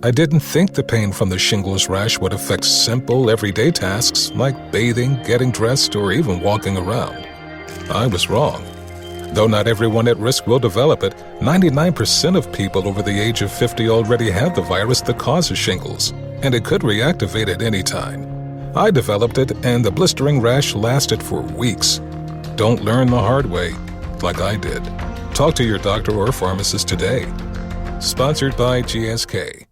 I didn't think the pain from the shingles rash would affect simple, everyday tasks like bathing, getting dressed, or even walking around. I was wrong. Though not everyone at risk will develop it, 99% of people over the age of 50 already have the virus that causes shingles, and it could reactivate at any time. I developed it, and the blistering rash lasted for weeks. Don't learn the hard way, like I did. Talk to your doctor or pharmacist today. Sponsored by GSK.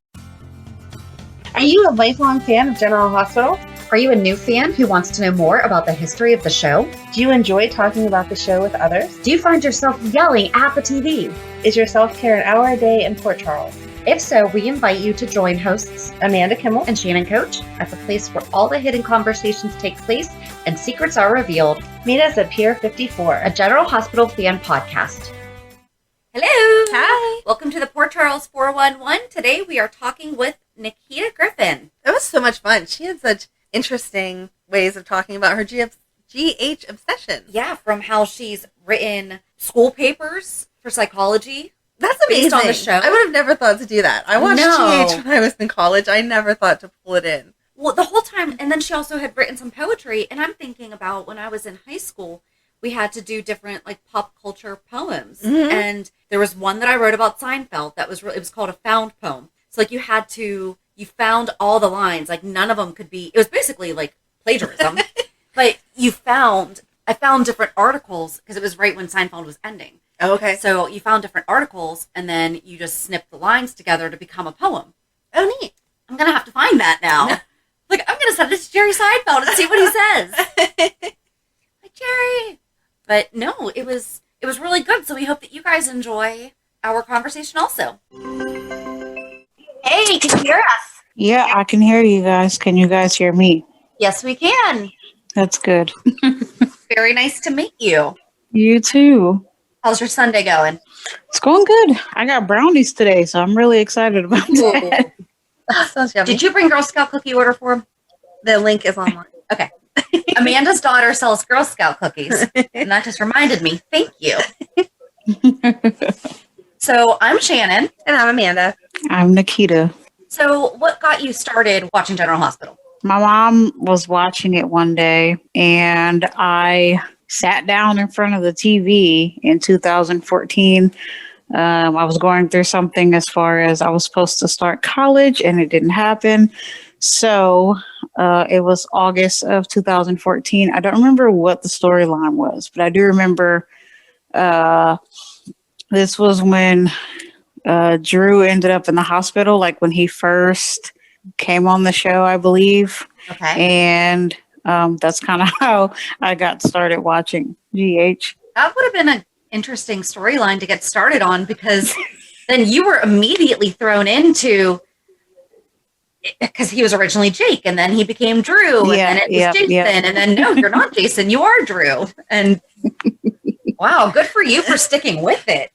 Are you a lifelong fan of General Hospital? Are you a new fan who wants to know more about the history of the show? Do you enjoy talking about the show with others? Do you find yourself yelling at the TV? Is your self-care an hour a day in Port Charles? If so, we invite you to join hosts Amanda Kimmel and Shannon Coach at the place where all the hidden conversations take place and secrets are revealed. Meet us at Pier 54, a General Hospital fan podcast. Hello! Hi! Welcome to the Port Charles 411. Today we are talking with Nakita Griffin. That was so much fun. She had such interesting ways of talking about her GH obsession. Yeah, from how she's written school papers for psychology. That's amazing. Based on the show. I would have never thought to do that. I watched GH when I was in college. I never thought to pull it in. Well, the whole time, and then she also had written some poetry, and I'm thinking about when I was in high school, we had to do different, like, pop culture poems. Mm-hmm. And there was one that I wrote about Seinfeld it was called a found poem. So, like, you found all the lines, like, none of them could be, it was basically, like, plagiarism. But I found different articles, because it was right when Seinfeld was ending. Oh, okay. So you found different articles, and then you just snipped the lines together to become a poem. Oh, neat. I'm going to have to find that now. Like, I'm going to send it to Jerry Seinfeld and see what he says. Like, Jerry. But no, it was really good. So we hope that you guys enjoy our conversation also. Hey, can you hear us? Yeah, I can hear you guys. Can you guys hear me? Yes, we can. That's good. Very nice to meet you. You too. How's your Sunday going? It's going good. I got brownies today, so I'm really excited about that. Sounds yummy. Did you bring Girl Scout cookie order for him? The link is online. Okay. Amanda's daughter sells Girl Scout cookies, and that just reminded me. Thank you. So I'm Shannon. And I'm Amanda. I'm Nakita. So what got you started watching General Hospital? My mom was watching it one day, and I sat down in front of the TV in 2014. I was going through something as far as I was supposed to start college, and it didn't happen. So it was August of 2014. I don't remember what the storyline was, but I do remember this was when Drew ended up in the hospital, like when he first came on the show, I believe. Okay. And that's kind of how I got started watching GH. That would have been an interesting storyline to get started on, because then you were immediately thrown into, because he was originally Jake, and then he became Drew, and then it was Jason, and then no, you're not Jason, you are Drew. And wow, good for you for sticking with it.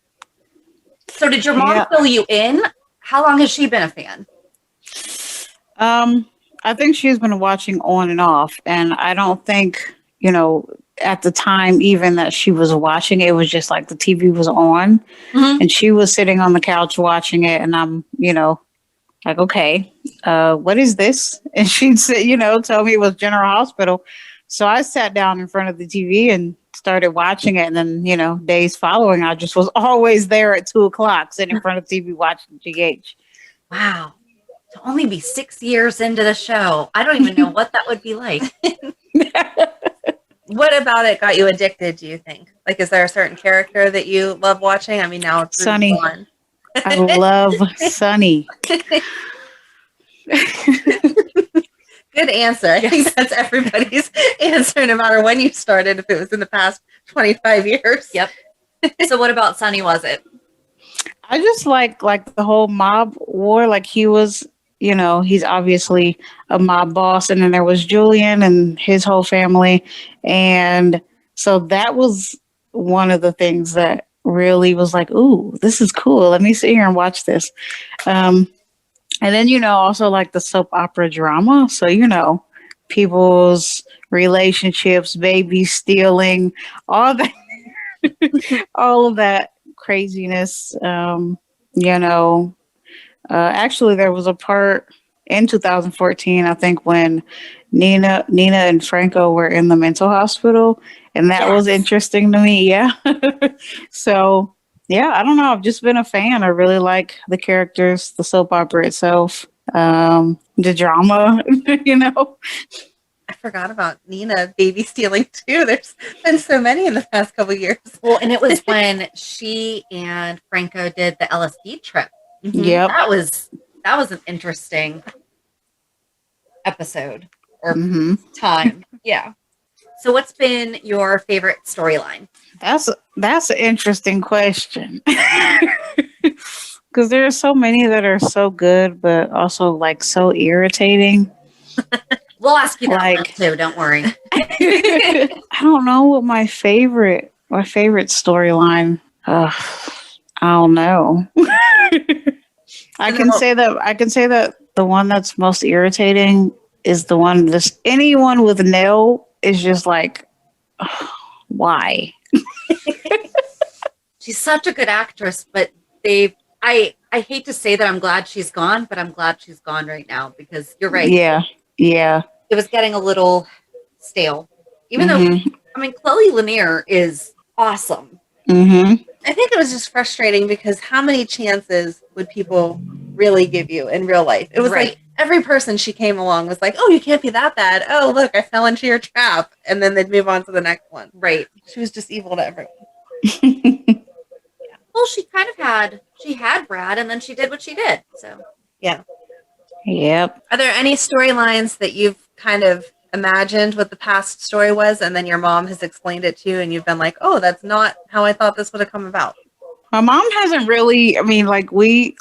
So did your mom fill you in? How long has she been a fan? I think she's been watching on and off, and I don't think, at the time even that she was watching it was just like the TV was on, mm-hmm. and she was sitting on the couch watching it, and I'm, like, okay, what is this? And she'd say, tell me it was General Hospital. So I sat down in front of the TV and started watching it, and then, days following, I just was always there at 2:00, sitting in front of the TV watching GH. Wow. To only be 6 years into the show. I don't even know what that would be like. What about it got you addicted, do you think? Like, is there a certain character that you love watching? I mean, now it's Sunny. I love Sunny. Good answer. I think that's everybody's answer, no matter when you started, if it was in the past 25 years. Yep. So what about Sunny was it? I just like the whole mob war. Like, he was, he's obviously a mob boss. And then there was Julian and his whole family. And so that was one of the things that really was like, ooh, this is cool. Let me sit here and watch this. And then, also like the soap opera drama. So, people's relationships, babies stealing, all that, all of that craziness, Actually, there was a part in 2014, I think, when Nina and Franco were in the mental hospital, and that was Yes. interesting to me. Yeah. So, yeah, I don't know. I've just been a fan. I really like the characters, the soap opera itself, the drama. You know. I forgot about Nina baby stealing too. There's been so many in the past couple years. Well, and it was when she and Franco did the LSD trip. Yep. That was an interesting episode or time. Yeah. So what's been your favorite storyline? That's an interesting question. Because there are so many that are so good, but also like so irritating. We'll ask you that Like- one too. Don't worry. I don't know what my favorite storyline. I don't know. I can say that the one that's most irritating is the one this anyone with Nell is just like, why? She's such a good actress, but I hate to say that I'm glad she's gone, but I'm glad she's gone right now because you're right. Yeah. It was getting a little stale. Even though, I mean, Chloe Lanier is awesome. Mm-hmm. I think it was just frustrating because how many chances would people really give you in real life? It was Right. like every person she came along was like, "Oh, you can't be that bad. Oh, look, I fell into your trap," and then they'd move on to the next one. Right. She was just evil to everyone. Well, she had Brad and then she did what she did. So Yep. Are there any storylines that you've kind of imagined what the past story was, and then your mom has explained it to you, and you've been like, "Oh, that's not how I thought this would have come about"? My mom hasn't really, I mean, like we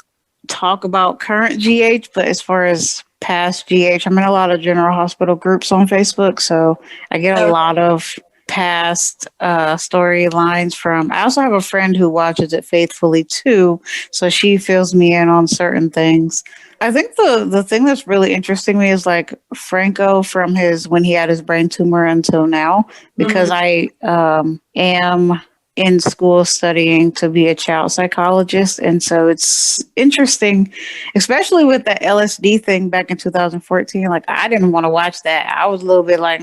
talk about current GH, but as far as past GH, I'm in a lot of general hospital groups on Facebook. So I get a lot of past storylines from, I also have a friend who watches it faithfully too. So she fills me in on certain things. I think the thing that's really interesting to me is like Franco from when he had his brain tumor until now, because I am in school studying to be a child psychologist. And so it's interesting, especially with the LSD thing back in 2014. Like, I didn't want to watch that. I was a little bit like,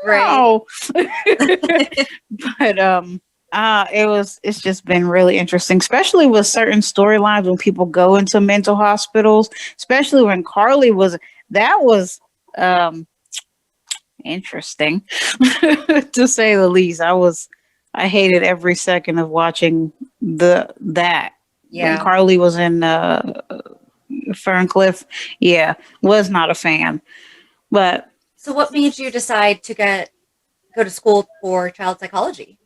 no. But it's just been really interesting, especially with certain storylines when people go into mental hospitals, especially when Carly that was interesting to say the least. I hated every second of watching that. yeah. When Carly was in Ferncliff, was not a fan. But So what made you decide to go to school for child psychology?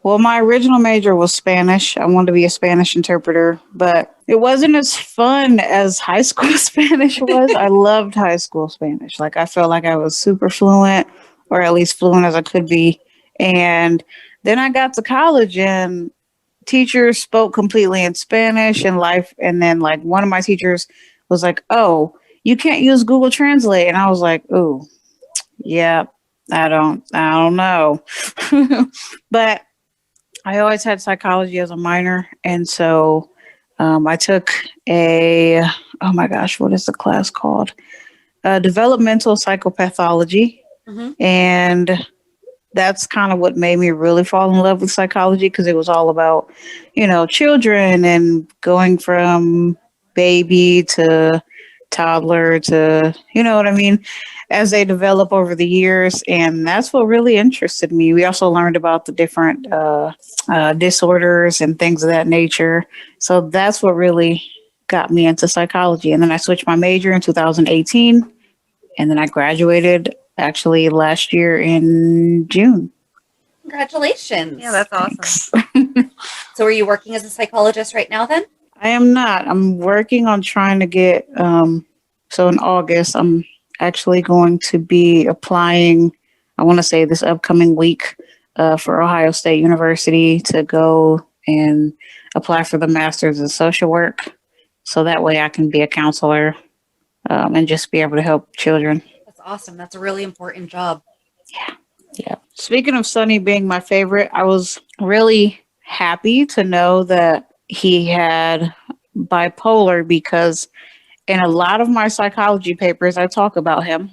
well, my original major was Spanish. I wanted to be a Spanish interpreter, but it wasn't as fun as high school Spanish was. I loved high school Spanish. Like, I felt like I was super fluent, or at least fluent as I could be. And then I got to college and teachers spoke completely in Spanish and life. And then like one of my teachers was like, "Oh, you can't use Google Translate." And I was like, "Oh, yeah, I don't know." But I always had psychology as a minor. And so I took oh my gosh, what is the class called? Developmental psychopathology. And that's kind of what made me really fall in love with psychology, because it was all about, children and going from baby to toddler to, you know what I mean, as they develop over the years. And that's what really interested me. We also learned about the different disorders and things of that nature. So that's what really got me into psychology. And then I switched my major in 2018, and then I graduated actually last year in June. Congratulations. Yeah, that's awesome. So are you working as a psychologist right now then? I am not. I'm working on trying to get, so in August, I'm actually going to be applying, I want to say this upcoming week, for Ohio State University to go and apply for the Master's in Social Work. So that way I can be a counselor and just be able to help children. That's awesome. That's a really important job. Yeah. Speaking of Sonny being my favorite, I was really happy to know that he had bipolar because in a lot of my psychology papers, I talk about him.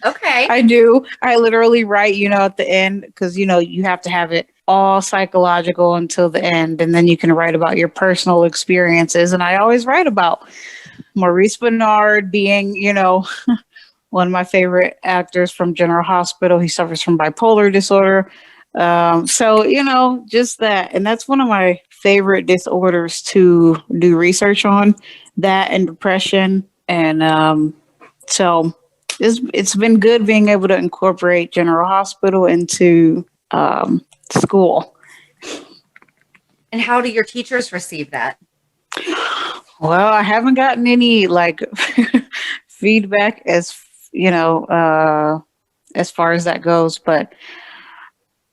Okay. I do. I literally write, at the end, because, you have to have it all psychological until the end. And then you can write about your personal experiences. And I always write about Maurice Bernard being, one of my favorite actors from General Hospital. He suffers from bipolar disorder. So, just that. And that's one of my favorite disorders to do research on, that and depression. And so it's been good being able to incorporate General Hospital into school. And how do your teachers receive that? Well, I haven't gotten any feedback as far as that goes. But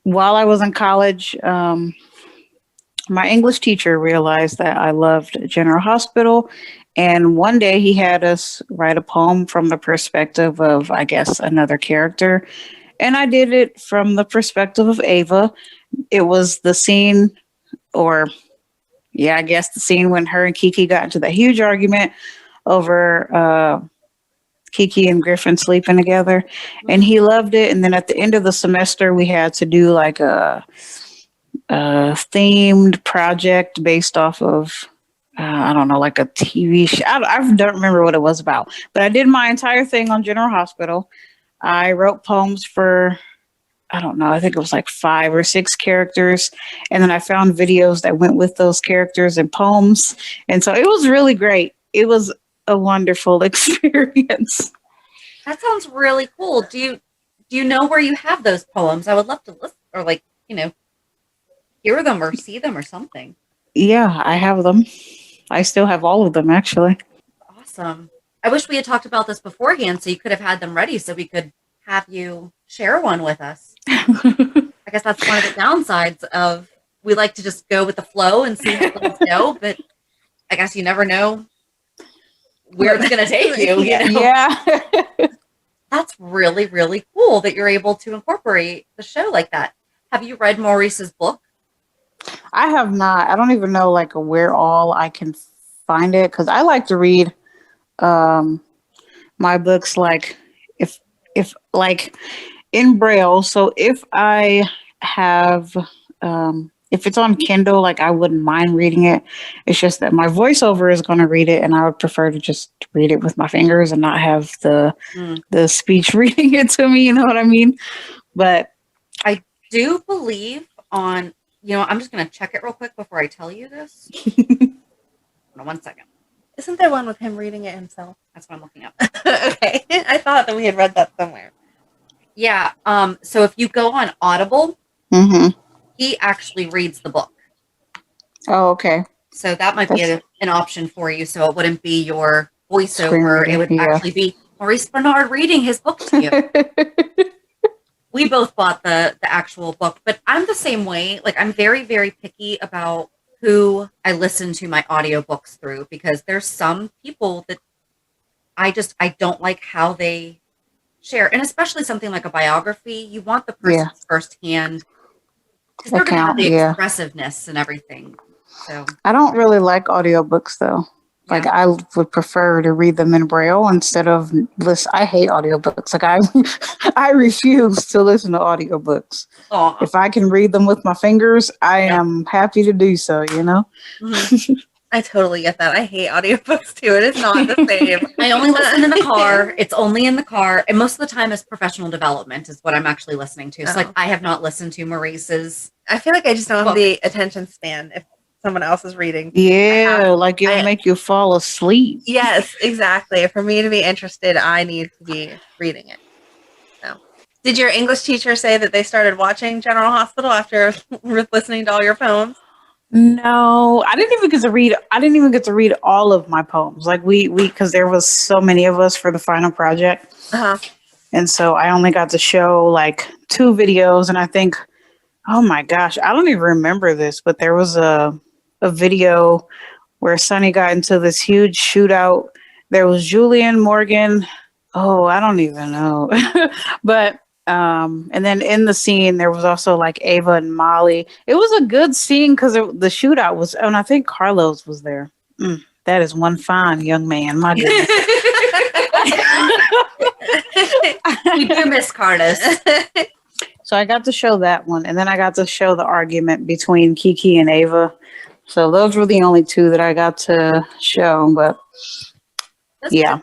while I was in college, my English teacher realized that I loved General Hospital. And one day he had us write a poem from the perspective of, I guess, another character. And I did it from the perspective of Ava. It was the scene, the scene when her and Kiki got into that huge argument over Kiki and Griffin sleeping together. And he loved it. And then at the end of the semester, we had to do like a themed project based off of I don't know, like a TV show. I don't remember what it was about, but I did my entire thing on General Hospital. I wrote poems for, I don't know, I think it was like 5 or 6 characters. And then I found videos that went with those characters and poems. And so it was really great. It was a wonderful experience. That sounds really cool. Do you know where you have those poems? I would love to listen or hear them or see them or something. Yeah, I have them. I still have all of them, actually. Awesome. I wish we had talked about this beforehand so you could have had them ready so we could have you share one with us. I guess that's one of the downsides of we like to just go with the flow and see how things go, but I guess you never know where it's going to take you. Yeah. That's really, really cool that you're able to incorporate the show like that. Have you read Maurice's book? I have not. I don't even know where all I can find it because I like to read my books if in Braille. So if I have if it's on Kindle, I wouldn't mind reading it. It's just that my voiceover is going to read it, and I would prefer to just read it with my fingers and not have the speech reading it to me. You know what I mean? But I do believe on. I'm just going to check it real quick before I tell you this. Hold on 1 second. Isn't there one with him reading it himself? That's what I'm looking up. Okay. I thought that we had read that somewhere. Yeah. So if you go on Audible, he actually reads the book. Oh, okay. So that might be an option for you. So it wouldn't be your voiceover. It would actually be Maurice Bernard reading his book to you. We both bought the actual book, but I'm the same way. I'm very, very picky about who I listen to my audiobooks through because there's some people that I don't like how they share. And especially something like a biography, you want the person's firsthand because they're going to have the expressiveness and everything. So I don't really like audiobooks though. I would prefer to read them in Braille instead of listen. I hate audiobooks. I refuse to listen to audiobooks. Aww. If I can read them with my fingers, I am happy to do so, Mm-hmm. I totally get that. I hate audiobooks too. It is not the same. I only listen in the car. It's only in the car. And most of the time it's professional development is what I'm actually listening to. So I have not listened to Maurice's. I feel like I just don't have the attention span if someone else is reading. Yeah, it'll make you fall asleep. Yes, exactly. For me to be interested, I need to be reading it. So, did your English teacher say that they started watching General Hospital after listening to all your poems? No, I didn't even get to read all of my poems. We because there was so many of us for the final project. And so I only got to show 2 videos, and I think, oh my gosh, I don't even remember this, but there was a video where Sonny got into this huge shootout. There was Julian, Morgan. Oh, I don't even know. But and then in the scene there was also Ava and Molly. It was a good scene because the shootout was, and I think Carlos was there. That is one fine young man. My goodness. We do miss Cardis. So I got to show that one, and then I got to show the argument between Kiki and Ava. So those were the only two that I got to show. But That's yeah,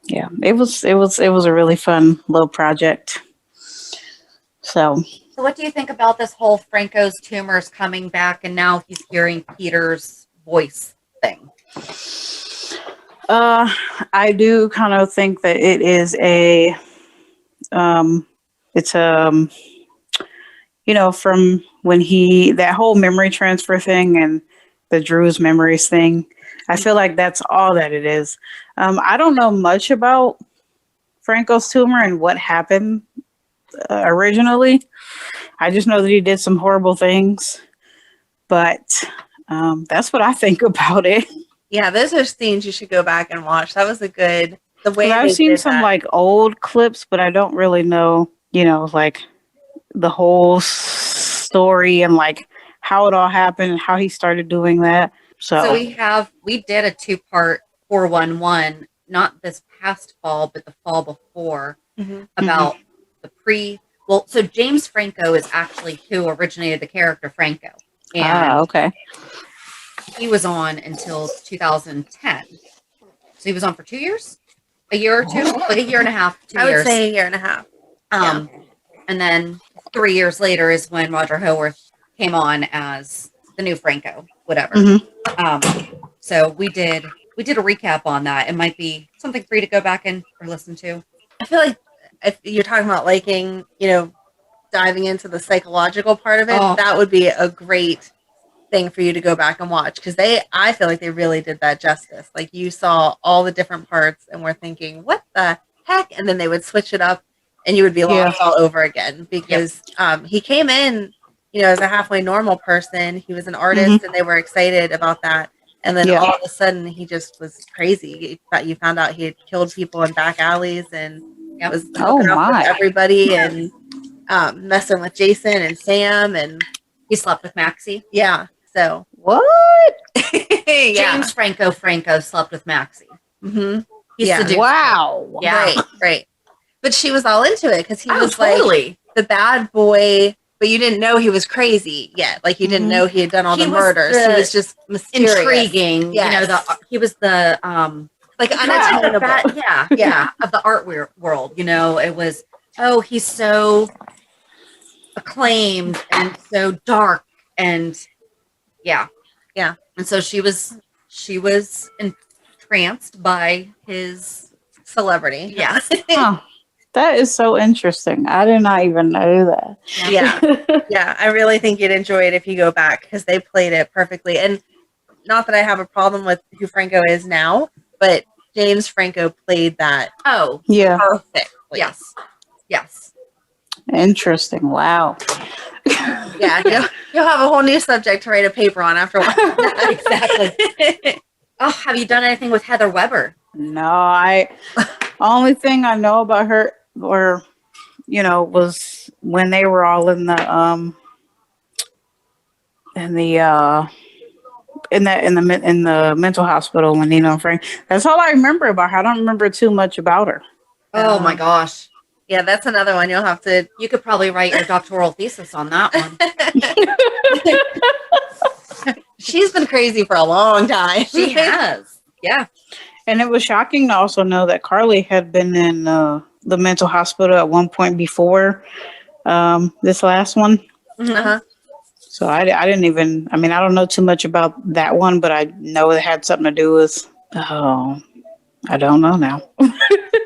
yeah, it was a really fun little project. So what do you think about this whole Franco's tumors coming back, and now he's hearing Peter's voice thing? I do kind of think that it is from when that whole memory transfer thing and the Drew's memories thing. I feel like that's all that it is. I don't know much about Franco's tumor and what happened originally. I just know that he did some horrible things, but that's what I think about it. Yeah, those are scenes you should go back and watch. That was the way I've seen some like old clips, but I don't really know, like the whole story and like how it all happened and how he started doing that. So we did a 2-part 411, not this past fall, but the fall before, about the so James Franco is actually who originated the character Franco. And okay. He was on until 2010. So he was on for 2 years? A year or two? Like a year and a half, 2 years. I would say a year and a half. And then 3 years later is when Roger Howarth came on as the new Franco, whatever. So we did a recap on that. It might be something for you to go back and or listen to. I feel like if you're talking about liking, diving into the psychological part of it, that would be a great thing for you to go back and watch, because I feel like they really did that justice. Like, you saw all the different parts and were thinking, what the heck? And then they would switch it up and you would be lost all over again, because he came in, as a halfway normal person. He was an artist and they were excited about that. And then all of a sudden he just was crazy. You found out he had killed people in back alleys and was hooking up with everybody and messing with Jason and Sam, and he slept with Maxie. Yeah. So what? James Franco slept with Maxie. He seduced her. Wow. Yeah. Right. But she was all into it because he was like the bad boy, but you didn't know he was crazy yet. Like, you didn't know he had done all the murders. He was just mysterious. Intriguing. Yes. He was the like unattainable. Of the art world. It was, he's so acclaimed and so dark, and and so she was entranced by his celebrity. Yes. That is so interesting. I did not even know that. Yeah. I really think you'd enjoy it if you go back, because they played it perfectly. And not that I have a problem with who Franco is now, but James Franco played that perfectly. Yes. Interesting. Wow. Yeah, you'll have a whole new subject to write a paper on after Exactly. Have you done anything with Heather Weber? No, only thing I know about her, was when they were all in the mental hospital when Nino and Frank. That's all I remember about her. I don't remember too much about her. Oh my gosh. Yeah, that's another one you could probably write your doctoral thesis on that one. She's been crazy for a long time. She has. Yeah. And it was shocking to also know that Carly had been in the mental hospital at one point before this last one. So I didn't even, I don't know too much about that one, but I know it had something to do with, I don't know now.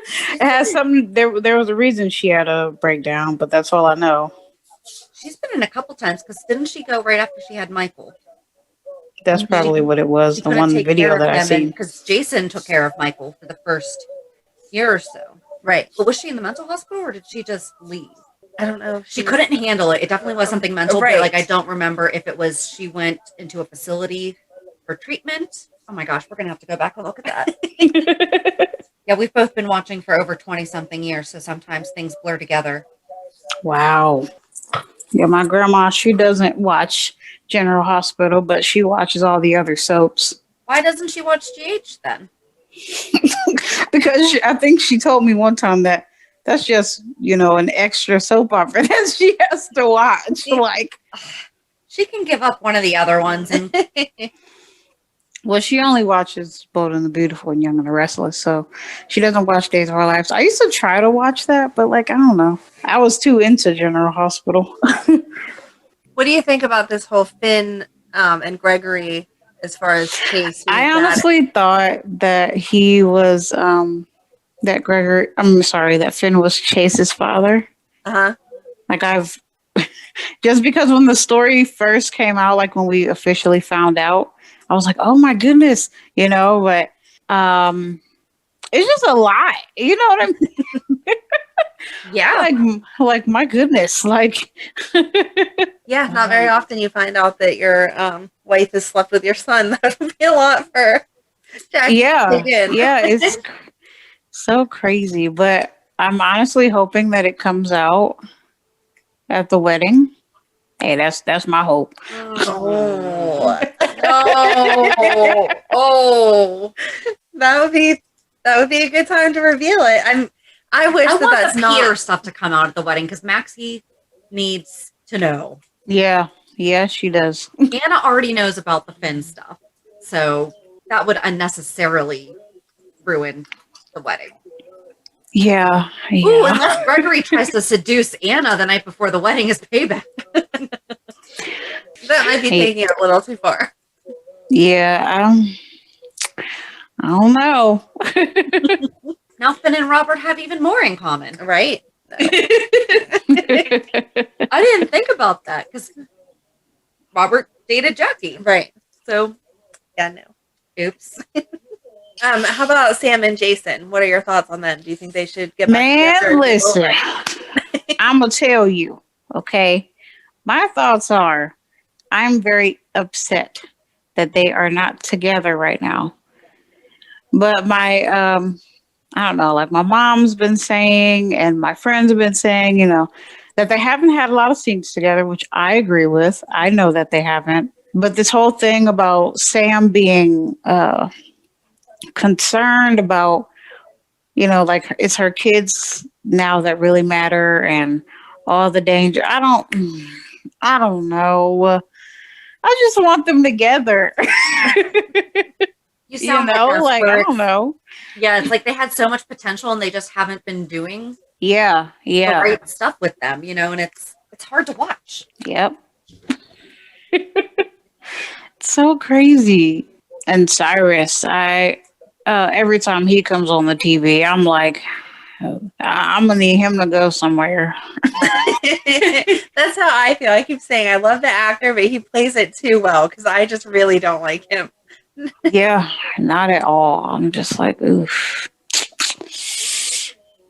It has something, there was a reason she had a breakdown, but that's all I know. She's been in a couple times, because didn't she go right after she had Michael? That's probably what it was, the one video that I seen. Because Jason took care of Michael for the first year or so. Right. But was she in the mental hospital, or did she just leave? I don't know. She couldn't handle it. It definitely was something mental, but I don't remember if it was she went into a facility for treatment. Oh my gosh, we're going to have to go back and look at that. Yeah, we've both been watching for over 20-something years, so sometimes things blur together. Wow. Yeah, my grandma, she doesn't watch General Hospital, but she watches all the other soaps. Why doesn't she watch GH then? Because I think she told me one time that that's just, an extra soap opera that she has to watch. Like, she can give up one of the other ones. And well, she only watches Bold and the Beautiful and Young and the Restless, so she doesn't watch Days of Our Lives. I used to try to watch that, but I don't know. I was too into General Hospital. What do you think about this whole Finn and Gregory as far as Chase? I honestly thought that he was that Finn was Chase's father. Uh-huh. I've just because when the story first came out, when we officially found out, I was like, oh my goodness, but it's just a lot. You know what I mean? Yeah. My goodness. Yeah, not very often you find out that your wife has slept with your son. That would be a lot for Jack. Yeah. Yeah, it's so crazy. But I'm honestly hoping that it comes out at the wedding. Hey, that's my hope. Oh. Oh. That would be a good time to reveal it. I wish I want that's the not Peter stuff to come out at the wedding because Maxie needs to know. Yeah, she does. Anna already knows about the Finn stuff, so that would unnecessarily ruin the wedding. Yeah. Ooh, unless Gregory tries to seduce Anna the night before the wedding is payback. That might be taking it a little too far. Yeah, I don't know. Now Finn and Robert have even more in common. Right? I didn't think about that because Robert dated Jackie. Right. So, yeah, no. Oops. How about Sam and Jason? What are your thoughts on them? Do you think they should get back together? Man, listen. I'm going to tell you, okay? My thoughts are I'm very upset that they are not together right now. But my, I don't know, my mom's been saying and my friends have been saying, that they haven't had a lot of scenes together, which I agree with. I know that they haven't. But this whole thing about Sam being concerned about, it's her kids now that really matter and all the danger. I don't know. I just want them together. You sound I don't know. Yeah, it's they had so much potential and they just haven't been doing the right stuff with them, and it's hard to watch. Yep. It's so crazy. And Cyrus, every time he comes on the TV, I'm like, I'm gonna need him to go somewhere. That's how I feel. I keep saying I love the actor, but he plays it too well because I just really don't like him. Yeah, not at all. I'm just like, oof.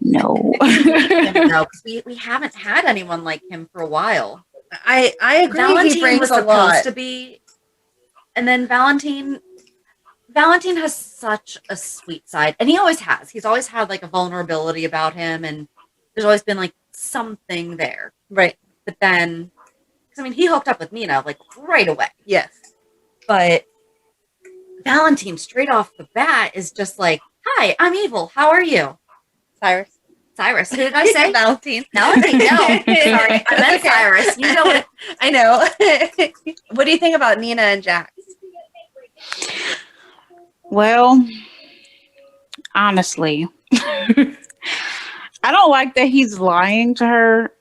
No. No, because we haven't had anyone like him for a while. I agree. Valentine he brings was a supposed lot to be, and then Valentine has such a sweet side, and he always has. He's always had a vulnerability about him, and there's always been something there, right? But then, because he hooked up with Nina right away. Yes, but Valentine straight off the bat is just "Hi, I'm evil. How are you?" Cyrus. Who did I say? Valentine. No. Sorry. I meant okay. Cyrus. You know what? I know. What do you think about Nina and Jax? Well, honestly, I don't like that he's lying to her,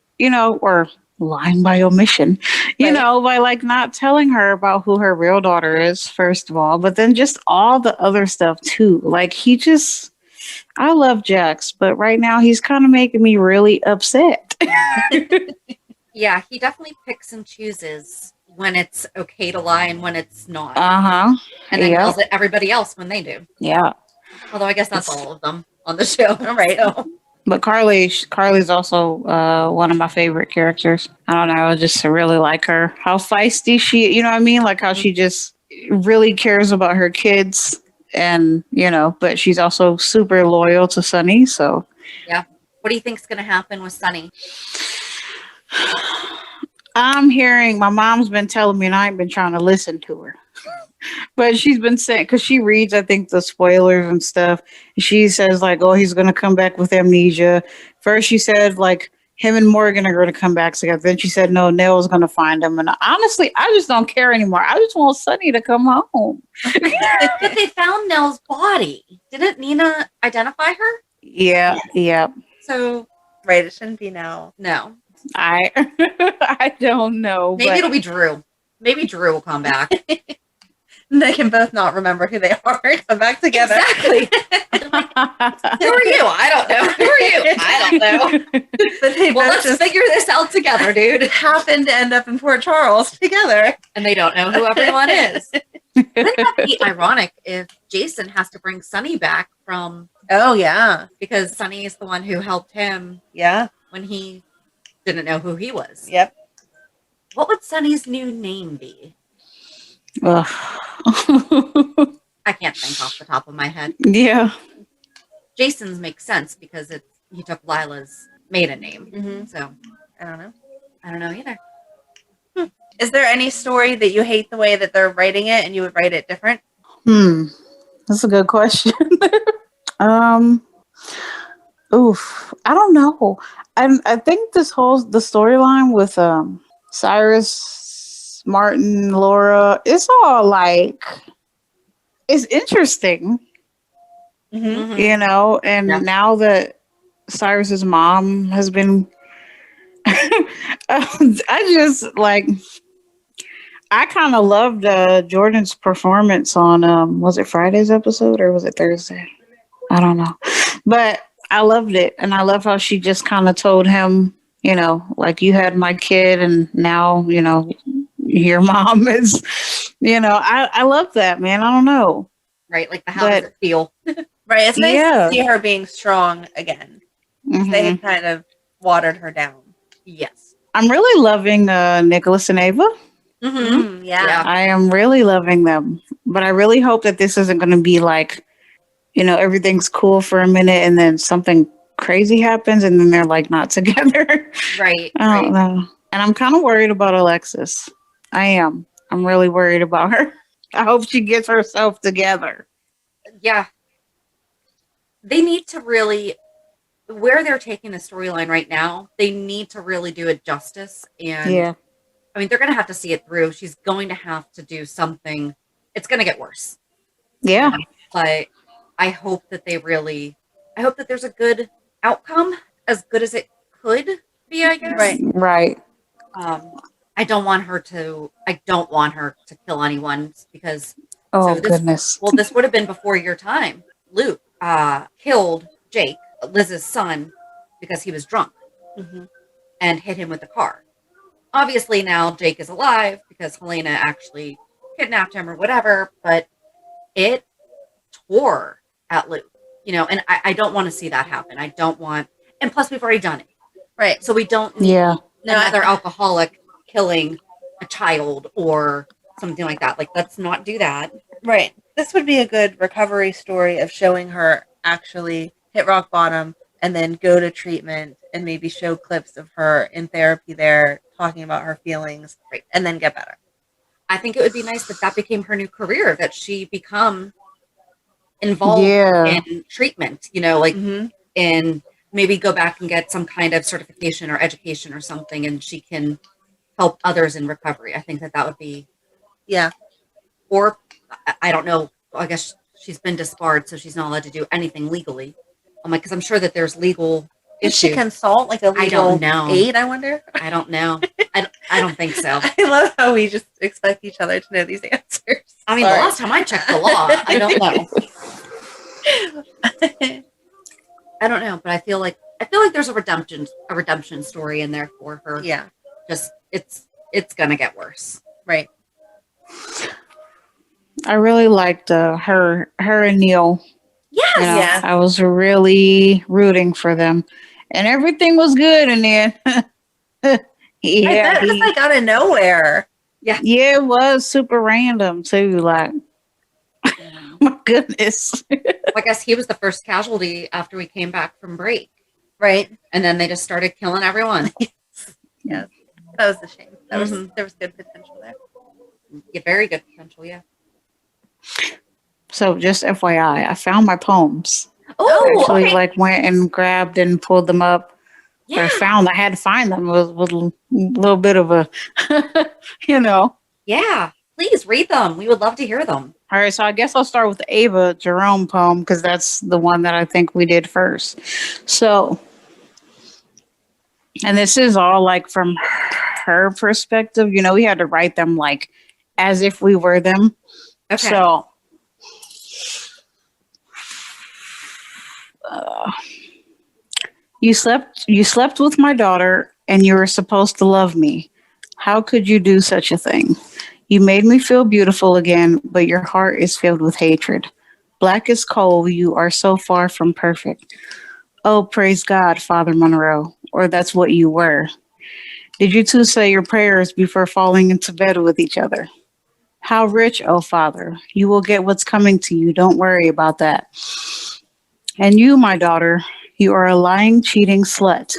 or lying by omission, by not telling her about who her real daughter is, first of all, but then just all the other stuff too. I love Jax, but right now he's kind of making me really upset. Yeah, he definitely picks and chooses when it's okay to lie and when it's not. Uh-huh. And then yells at everybody else when they do. Yeah. Although I guess that's all of them on the show, right? So. But Carly's also one of my favorite characters. I don't know, I just really like her. How feisty she, you know what I mean? How she just really cares about her kids. And, but she's also super loyal to Sunny, so. Yeah. What do you think's going to happen with Sunny? I'm hearing, my mom's been telling me, and I ain't been trying to listen to her. But she's been saying, because she reads, I think, the spoilers and stuff. She says, like, oh, he's going to come back with amnesia. First, she said, like, him and Morgan are going to come back together. Then she said, no, Nell's going to find him. And honestly, I just don't care anymore. I just want Sunny to come home. But they found Nell's body. Didn't Nina identify her? Yeah. So, Right, it shouldn't be now. no. I I don't know. Maybe it'll be Drew. Maybe Drew will come back. They can both not remember who they are. Come back together. Exactly. Who are you? I don't know. Who are you? I don't know. But they Well, both let's just figure this out together, dude. happen to end up in Port Charles together. And they don't know who everyone is. Wouldn't that be ironic if Jason has to bring Sunny back from, Oh yeah, because Sunny is the one who helped him yeah, when he didn't know who he was. yep. What would Sunny's new name be? Ugh. I can't think off the top of my head. Yeah. Jason's makes sense because he took Lila's maiden name. Mm-hmm. So I don't know. I don't know either. Is there any story that you hate the way that they're writing it, and you would write it different? That's a good question. Oof. I don't know. I think the storyline with Cyrus, Martin, Laura, it's all like, it's interesting, Mm-hmm. you know, and Yeah. now that Cyrus's mom has been I kind of loved Jordan's performance on was it Friday's episode or was it Thursday? I don't know. But I loved it, and I love how she just kind of told him, you know, like, you had my kid and now, you know, your mom is, you know, I love that, man. I don't know. Right? Like, how does it feel? Right. It's nice Yeah. to see her being strong again. Mhm. They had kind of watered her down. Yes. I'm really loving Nicholas and Ava. Mm-hmm. Yeah. I am really loving them, but I really hope that this isn't going to be like, you know, everything's cool for a minute and then something crazy happens and then they're like not together. Right. I don't know. And I'm kind of worried about Alexis. I am. I'm really worried about her. I hope she gets herself together. Yeah. They need to really, where they're taking the storyline right now, they need to really do it justice. And Yeah. I mean, they're going to have to see it through. She's going to have to do something. It's going to get worse. Yeah. But I hope that I hope that there's a good outcome, as good as it could be, I guess. Right. Right. I don't want her to kill anyone because Oh, so this, goodness. well, this would have been before your time. Luke killed Jake, Liz's son, because he was drunk Mm-hmm. and hit him with the car. Obviously now Jake is alive because Helena actually kidnapped him or whatever, but it tore at Luke, you know, and I don't want to see that happen. I don't want, and plus we've already done it. Right. So we don't need Yeah. another alcoholic killing a child or something like that. Like, let's not do that. Right. This would be a good recovery story of showing her actually hit rock bottom and then go to treatment and maybe show clips of her in therapy there talking about her feelings, Right. and then get better. I think it would be nice that that became her new career, that she become involved Yeah. in treatment, you know, like, Mm-hmm. and maybe go back and get some kind of certification or education or something, and she can help others in recovery. I think that that would be, Yeah. or I don't know, I guess she's been disbarred, so she's not allowed to do anything legally. I'm like, because I'm sure that there's legal Did she issues. consult like a legal I don't know. aid, I wonder? I don't know. I don't think so. I love how we just expect each other to know these answers. I mean, the last time I checked the law, I don't know. I don't know, but I feel like there's a redemption story in there for her. Yeah. Just it's gonna get worse. Right. I really liked her and Neil. Yes. You know, Yeah. I was really rooting for them, and everything was good. And then, I yeah, bet it was like out of nowhere. yeah, it was super random too. Like, my goodness. I guess he was the first casualty after we came back from break, Right. and then they just started killing everyone. Yes. That was a shame. There was Mhm. good potential there. Yeah, very good potential. Yeah. So just FYI, I found my poems. Oh, Actually, okay. like went and grabbed and pulled them up. Yeah. I had to find them. It was a little bit of a, you know. Yeah. Please read them. We would love to hear them. All right, so I guess I'll start with the Ava Jerome poem because that's the one that I think we did first. So, and this is all like from her perspective. You know, we had to write them like as if we were them. Okay. So, you slept with my daughter, and you were supposed to love me. How could you do such a thing? You made me feel beautiful again, but your heart is filled with hatred. Black as coal, you are so far from perfect. Oh, praise God, Father Monroe, or that's what you were. Did you two say your prayers before falling into bed with each other? How rich, oh Father, you will get what's coming to you. Don't worry about that. And you, my daughter, you are a lying, cheating slut.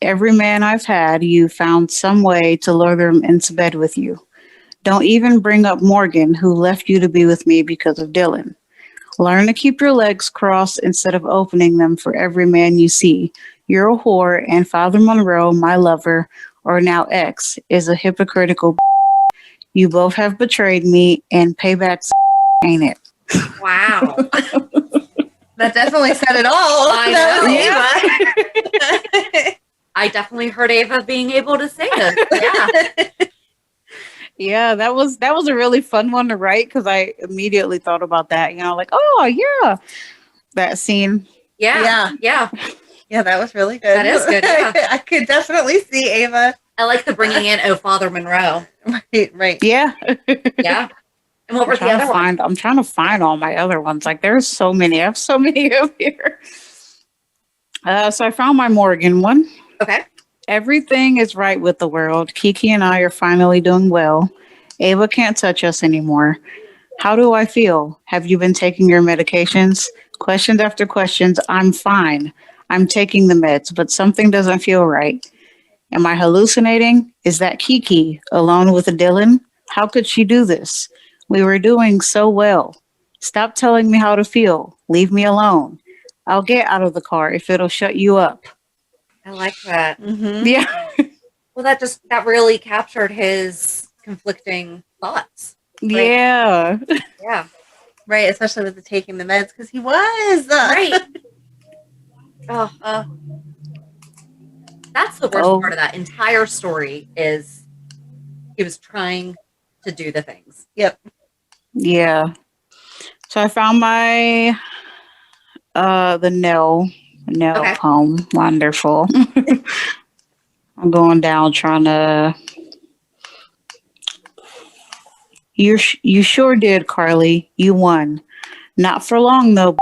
Every man I've had, you found some way to lure them into bed with you. Don't even bring up Morgan, who left you to be with me because of Dylan. Learn to keep your legs crossed instead of opening them for every man you see. You're a whore, and Father Monroe, my lover, or now ex, is a hypocritical. You both have betrayed me, and payback's ain't it? Wow. That definitely said it all. I That was Ava. I definitely heard Ava being able to say this. Yeah. Yeah, that was a really fun one to write because I immediately thought about that. You know, like, oh yeah, that scene. Yeah. Yeah, that was really good. That is good, yeah. I could definitely see Ava. I like the bringing in Oh Father Monroe. Right. Yeah. Yeah. And what were the other ones? I'm trying to find all my other ones. Like, there's so many. I have so many up here. So I found my Morgan one. Okay. Everything is right with the world. Kiki and I are finally doing well. Ava can't touch us anymore. How do I feel? Have you been taking your medications? Questions after questions. I'm fine. I'm taking the meds, but something doesn't feel right. Am I hallucinating? Is that Kiki alone with a Dylan? How could she do this? We were doing so well. Stop telling me how to feel. Leave me alone. I'll get out of the car if it'll shut you up. I like that. Mm-hmm. Yeah. Well, that really captured his conflicting thoughts. Right? Yeah. Yeah. Right, especially with the taking the meds, because he was. Right. That's the worst part of that entire story is he was trying to do the things. Yep. Yeah. So I found my the Nell Okay. poem. Wonderful. I'm going down trying to. You sure did, Carly. You won. Not for long though.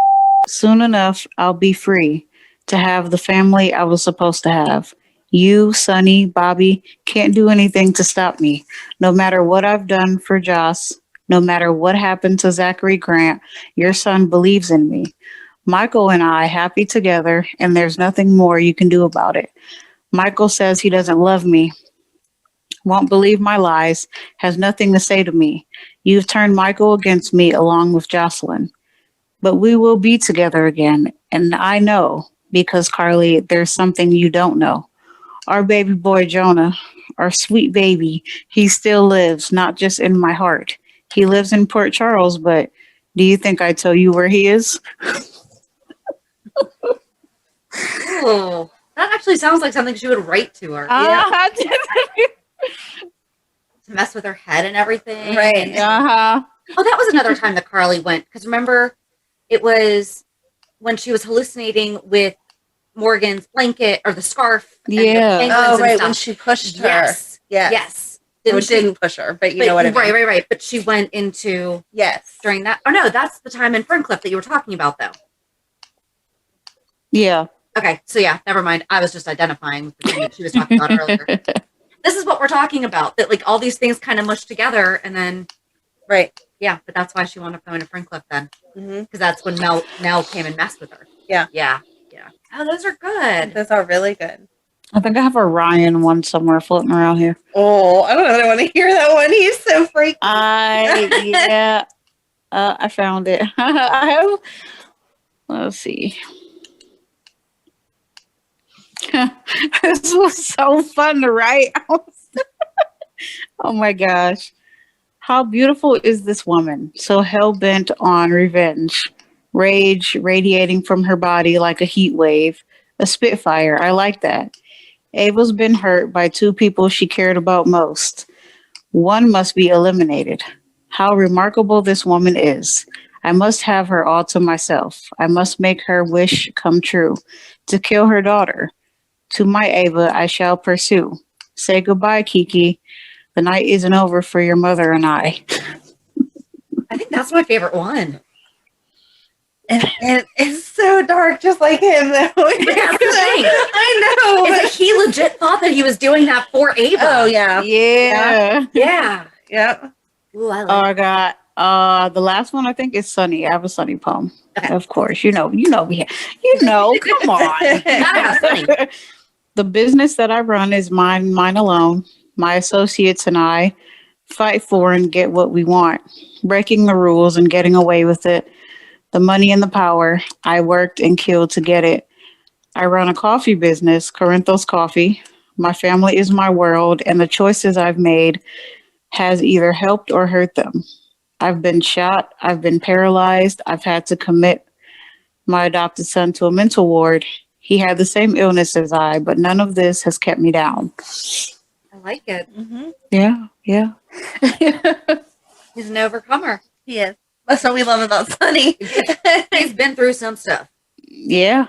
Soon enough, I'll be free to have the family I was supposed to have. You, Sonny, Bobby can't do anything to stop me. No matter what I've done for Joss, no matter what happened to Zachary Grant, your son believes in me. Michael and I happy together, and there's nothing more you can do about it. Michael says he doesn't love me, won't believe my lies, has nothing to say to me. You've turned Michael against me along with Jocelyn. But we will be together again, and I know, because Carly, there's something you don't know. Our baby boy Jonah, our sweet baby, he still lives, not just in my heart. He lives in Port Charles, but do you think I tell you where he is? Oh, that actually sounds like something she would write to her. To mess with her head and everything. Right. Uh-huh. Oh, that was another time that Carly went. Because remember, it was when she was hallucinating with Morgan's blanket or the scarf. And the Yeah. penguins Oh, and right, stuff. when she pushed her. Yes. Yes. Didn't she? Didn't push her, but you know what I mean. Right. But she went into Yes. during that. Oh no, that's the time in Ferncliff that you were talking about, though. Yeah. Okay, so yeah, never mind. I was just identifying with the thing that she was talking about earlier. This is what we're talking about. That like all these things kind of mushed together, and then Right. yeah, but that's why she wound up going to Ferncliff then, Mm-hmm. because that's when Nell came and messed with her. Yeah. Oh, those are good. Those are really good. I think I have a Ryan one somewhere floating around here. Oh, I don't know that I want to hear that one. He's so freaky. Yeah. I found it. I have. Let's see. This was so fun to write. Oh my gosh. How beautiful is this woman? So hell bent on revenge. Rage radiating from her body like a heat wave. A spitfire. I like that. Ava's been hurt by two people she cared about most. One must be eliminated. How remarkable this woman is. I must have her all to myself. I must make her wish come true. To kill her daughter. To my Ava I shall pursue. Say goodbye, Kiki. The night isn't over for your mother and I. I think that's my favorite one. And it's so dark, just like him, though. That's the thing. I know. Is that he legit thought that he was doing that for Ava. Oh, yeah. Yeah. Yeah. Yep. Ooh, I Oh, like I got the last one I think is Sunny. I have a Sunny poem. Okay. Of course. You know, come on. Gotta have Sunny. The business that I run is mine alone. My associates and I fight for and get what we want, breaking the rules and getting away with it. The money and the power, I worked and killed to get it. I run a coffee business, Corinthos Coffee. My family is my world, and the choices I've made has either helped or hurt them. I've been shot, I've been paralyzed, I've had to commit my adopted son to a mental ward. He had the same illness as I, but none of this has kept me down. I like it. Mm-hmm. Yeah. He's an overcomer. He is. That's what we love about Sunny. He's been through some stuff. Yeah.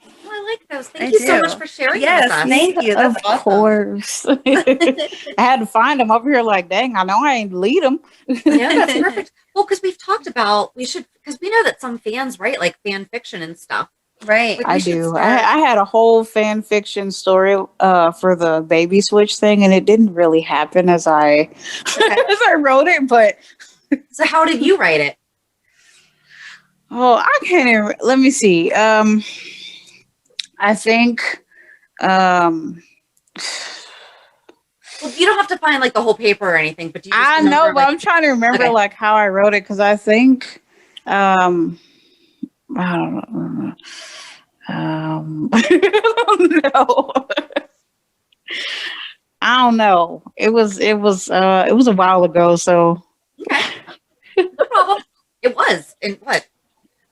Oh, I like those. Thank you so much for sharing Yes, with us. thank you. That's Of awesome. course. I had to find him over here like, dang, I know I ain't lead him. Yeah, that's perfect. Well, because we've talked about, because we know that some fans write like fan fiction and stuff. Right. Like, I we should do. start- I had a whole fan fiction story for the baby switch thing, and it didn't really happen as I as I wrote it. But So how did you write it? I can't even. Let me see. I think. Well, you don't have to find like the whole paper or anything, but do you just I remember, know, but like, I'm trying to remember Okay. like how I wrote it because I think. I don't know. I don't know. I don't know. It was a while ago, so okay. No problem. It was. And what?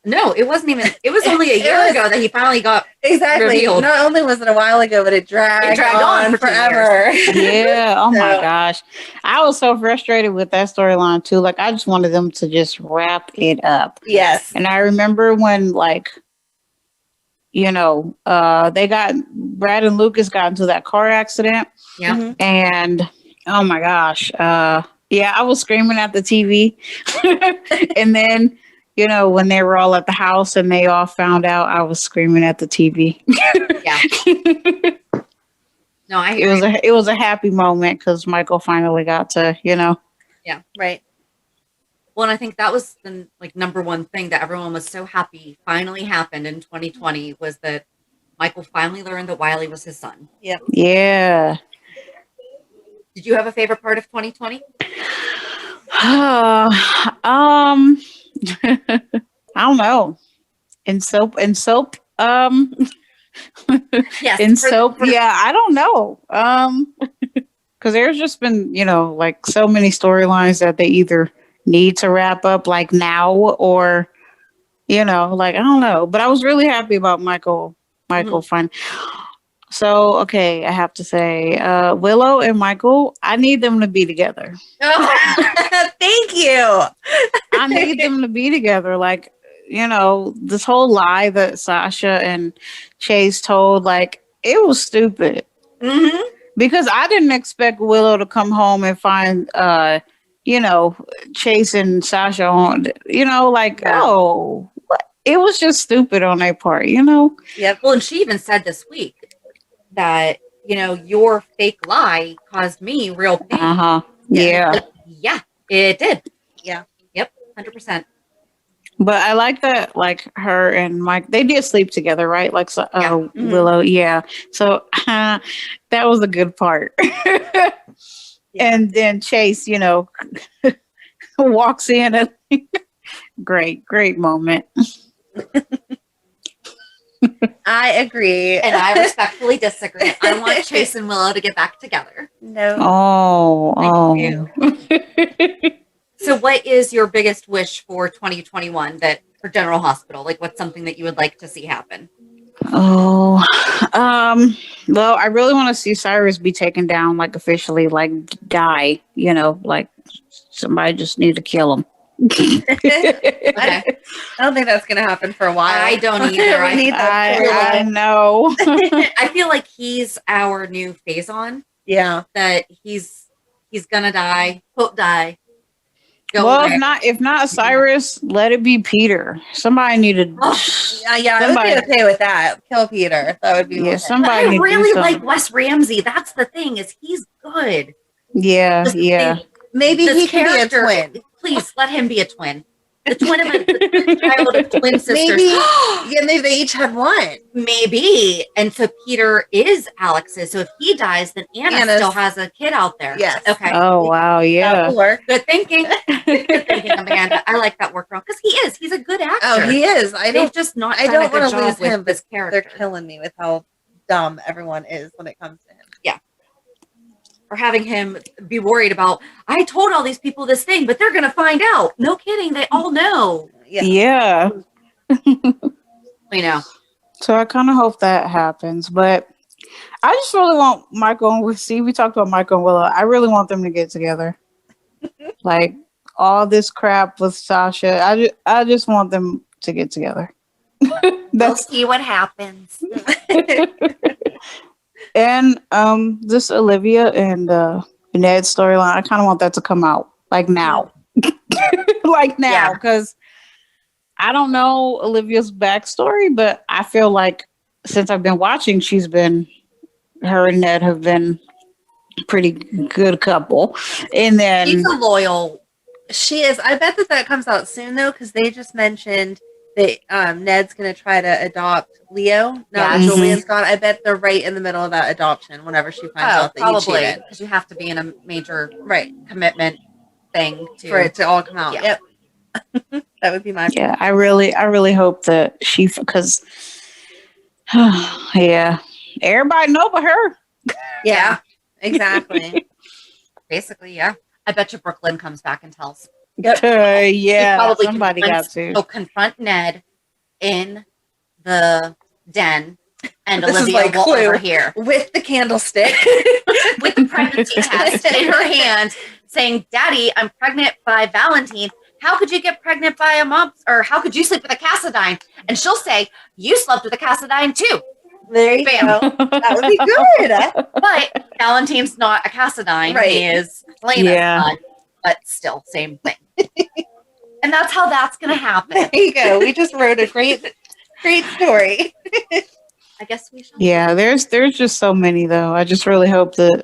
No, it wasn't even. It was only a It year was- ago that he finally got. Exactly. Revealed. Not only was it a while ago, but it dragged on for 2 forever. yeah. Oh my So- gosh. I was so frustrated with that storyline too. Like I just wanted them to just wrap it up. Yes. And I remember when like Brad and Lucas got into that car accident. Yeah. Mhm. And oh my gosh, yeah, I was screaming at the TV. And then, when they were all at the house and they all found out, I was screaming at the TV. Yeah. No, I hear you. It was a happy moment because Michael finally got to, Yeah. Right. Well, and I think that was the number one thing that everyone was so happy finally happened in 2020 was that Michael finally learned that Wiley was his son. Yeah. Did you have a favorite part of 2020? I don't know. In soap. Yes. In soap, yeah, I don't know. Because there's just been, like so many storylines that they either need to wrap up like now or, like I don't know. But I was really happy about Michael fine. So okay, I have to say, Willow and Michael, I need them to be together. Thank you. I need them to be together. Like, this whole lie that Sasha and Chase told, like, it was stupid. Mm-hmm. Because I didn't expect Willow to come home and find, Chase and Sasha on, oh, what? It was just stupid on their part, Yep. Well, and she even said this week that, your fake lie caused me real pain. Uh-huh. Yeah. Like, yeah, it did. Yeah. Yep. 100%. But I like that, like her and Mike, they did sleep together, right? Like Yeah. Willow, yeah. So that was a good part. And then Chase, walks in and Great moment. I agree. And I respectfully disagree. I want Chase and Willow to get back together. No. Oh. So what is your biggest wish for 2021 that for General Hospital? Like what's something that you would like to see happen? Oh, well, I really want to see Cyrus be taken down, like officially, like die, like somebody just need to kill him. I don't think that's going to happen for a while. I don't either. I know. I feel like he's our new Phazon. Yeah. That he's gonna die. Quote die. Well, if not Cyrus, let it be Peter. Somebody needed. Yeah, I would be okay with that. Kill Peter. That would be. Yeah, somebody. I really like Wes Ramsey. That's the thing, is he's good. Yeah. Maybe he can be a twin. Please let him be a twin. The twin of the child of twin sisters. Maybe they each had one. Maybe. And so Peter is Alex's. So if he dies, then Anna still has a kid out there. Yes. Okay. Oh, wow. Yeah. Good thinking. Good thinking, Amanda. I like that workaround because he is. He's a good actor. Oh, he is. I don't want to lose him. This character. They're killing me with how dumb everyone is when it comes to him. Yeah. Or having him be worried about, I told all these people this thing, but they're going to find out. No kidding. They all know. Yeah. We know. So I kind of hope that happens. But I just really want Michael and we talked about Michael and Willow. I really want them to get together. Like all this crap with Sasha. I just want them to get together. We'll see what happens. And this Olivia and Ned storyline, I kind of want that to come out like now. Because I don't know Olivia's backstory, but I feel like since I've been watching, her and Ned have been pretty good couple. And then she's a loyal. She is. I bet that comes out soon though, because they just mentioned that Ned's going to try to adopt Leo. Now that Julian's gone, I bet they're right in the middle of that adoption whenever she finds out that he cheated. Because you have to be in a major commitment thing for it to all come out. Yeah. Yep. That would be my yeah. I really hope that because everybody know but her. Yeah, exactly. Basically, yeah. I bet you Brooklyn comes back and tells. Yeah, somebody got to. So confront Ned in the den, and this Olivia will over here with the candlestick, with the pregnancy test in her hand, saying, "Daddy, I'm pregnant by Valentine. How could you get pregnant by a mom? Or how could you sleep with a Cassadine?" And she'll say, "You slept with a Cassadine too." There you go. That would be good. But Valentine's not a Cassadine. Right. He is Lena's son, but still, same thing. And that's how that's going to happen. There you go. We just wrote a great story. I guess we shall. Yeah, there's just so many though. I just really hope that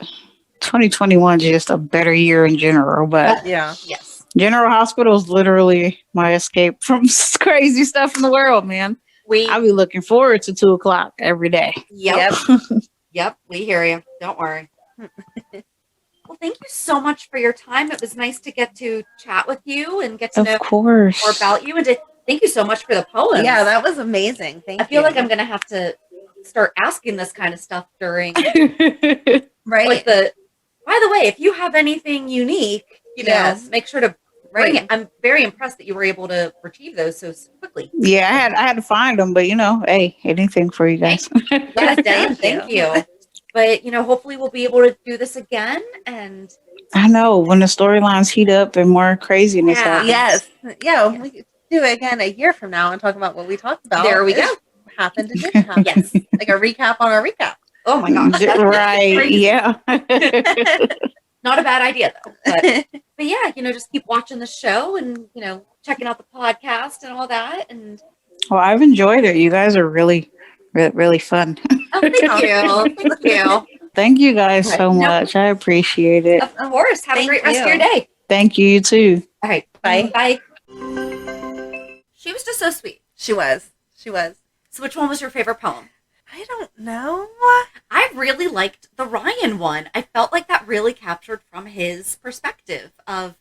2021 is just a better year in general. But yes, General Hospital is literally my escape from crazy stuff in the world, man. I'll be looking forward to 2:00 every day. Yep. Yep. We hear you. Don't worry. Well, thank you so much for your time. It was nice to get to chat with you and get to know more about you. And thank you so much for the poems. Yeah, that was amazing. Thank you. I feel like I'm going to have to start asking this kind of stuff during. Right. Like by the way, if you have anything unique, make sure to bring it. I'm very impressed that you were able to retrieve those so quickly. Yeah, I had to find them, but hey, anything for you guys. Yes, thank you. But hopefully we'll be able to do this again. And I know when the storylines heat up and more craziness happens. Yes. Yeah, we could do it again a year from now and talk about what we talked about. There we go. Happened and didn't happen. Yes. Like a recap on our recap. Oh my gosh. Right. Yeah. Not a bad idea though. But yeah, just keep watching the show and, checking out the podcast and all that. And well, I've enjoyed it. You guys are really, really fun. Oh, thank you. Thank you. Thank you guys so much. I appreciate it. Of course. Have a great rest of your day. Thank you, you too. All right. Bye. Bye. She was just so sweet. She was. So which one was your favorite poem? I don't know. I really liked the Ryan one. I felt like that really captured from his perspective of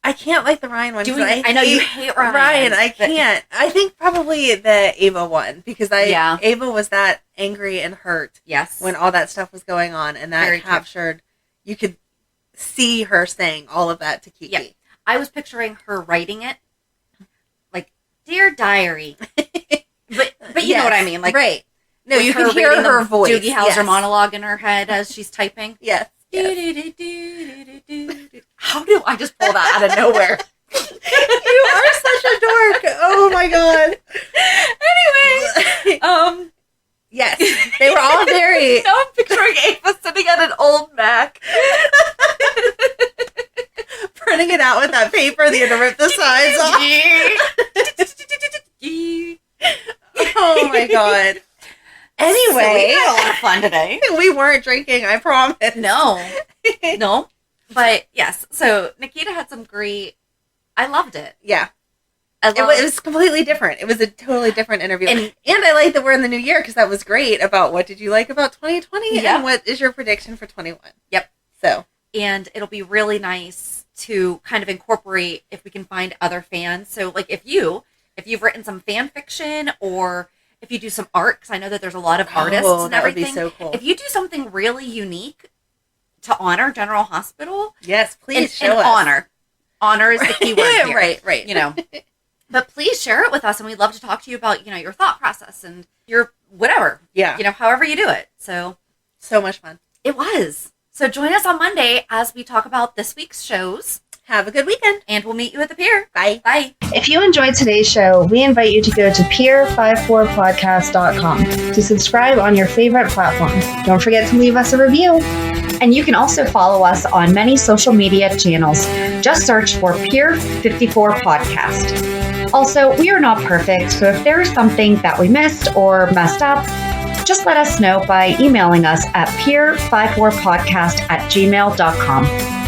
I can't like the Ryan one. I know you hate Ryan. Ryan, I can't. I think probably the Ava one because Ava was that angry and hurt. Yes. When all that stuff was going on, and that Very captured. You could see her saying all of that to Kiki. Yeah. I was picturing her writing it, like "Dear Diary," but you know what I mean, like right. No, you can hear her voice. Doogie Howser monologue in her head as she's typing. Yes. How do I just pull that out of nowhere? You are such a dork. Oh my god. Anyway, yes, they were all very. Now I'm picturing Ava sitting at an old Mac, printing it out with that paper. They had to rip the sides off. Oh my god. Anyway, so we had a lot of fun today. We weren't drinking, I promise. No. But yes, so Nakita had some great. I loved it. Yeah. It was completely different. It was a totally different interview. And I like that we're in the new year because that was great about what did you like about 2020 and what is your prediction for 21. Yep. So. And it'll be really nice to kind of incorporate if we can find other fans. So like if you've written some fan fiction or if you do some art, because I know that there's a lot of artists and everything. Would be so cool. If you do something really unique to honor General Hospital. Yes, please show us. Honor. Honor is the key word here. Right. You know. But please share it with us, and we'd love to talk to you about, your thought process and your whatever. Yeah. However you do it. So much fun. It was. So join us on Monday as we talk about this week's shows. Have a good weekend. And we'll meet you at the pier. Bye. Bye. If you enjoyed today's show, we invite you to go to pier54podcast.com to subscribe on your favorite platform. Don't forget to leave us a review. And you can also follow us on many social media channels. Just search for Pier54 Podcast. Also, we are not perfect, so if there is something that we missed or messed up, just let us know by emailing us at pier54podcast@gmail.com.